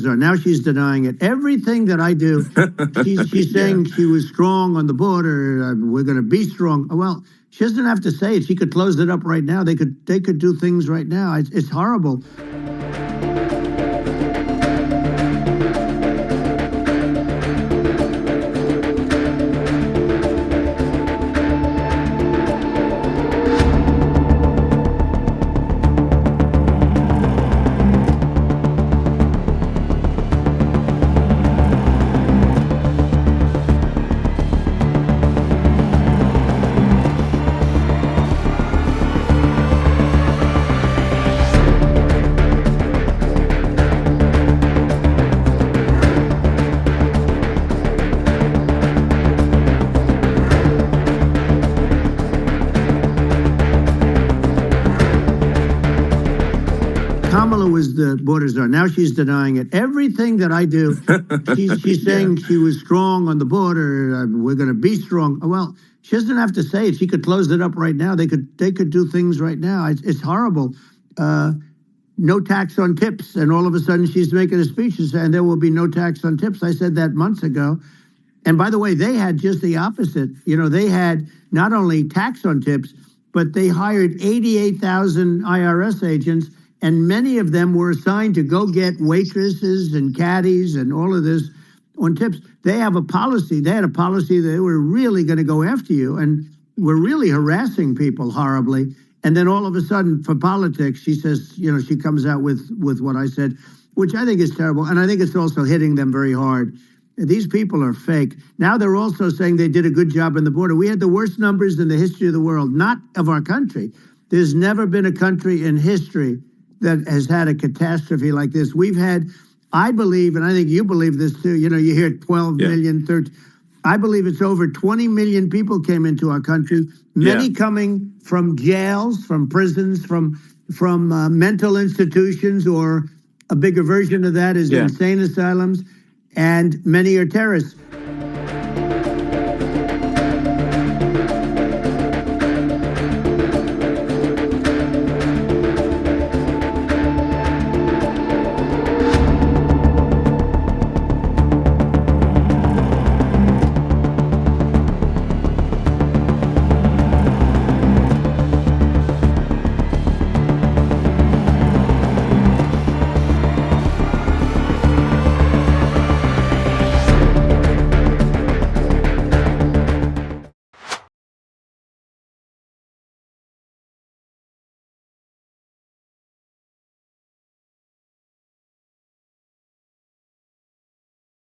Now she's denying it. Everything that I do, she's saying she was strong on the border. We're going to be strong. Well, she doesn't have to say it. She could close it up right now. They could do things right now. It's horrible. Kamala was the border czar. Now she's denying it. Everything that I do, she's saying she was strong on the border. We're going to be strong. Well, she doesn't have to say it. She could close it up right now. They could do things right now. It's horrible. No tax on tips, and all of a sudden she's making a speech and saying there will be no tax on tips. I said that months ago. And by the way, they had just the opposite. You know, they had not only tax on tips, but they hired 88,000 IRS agents, and many of them were assigned to go get waitresses and caddies and all of this on tips. They have a policy. They had a policy that they were really going to go after you and were really harassing people horribly. And then all of a sudden, for politics, she says, you know, she comes out with what I said, which I think is terrible. And I think it's also hitting them very hard. These people are fake. Now they're also saying they did a good job on the border. We had the worst numbers in the history of the world, not of our country. There's never been a country in history that has had a catastrophe like this. We've had, I believe, and I think you believe this too, you know, you hear 12 million, 13. I believe it's over 20 million people came into our country, many coming from jails, from prisons, from mental institutions, or a bigger version of that is insane asylums, and many are terrorists.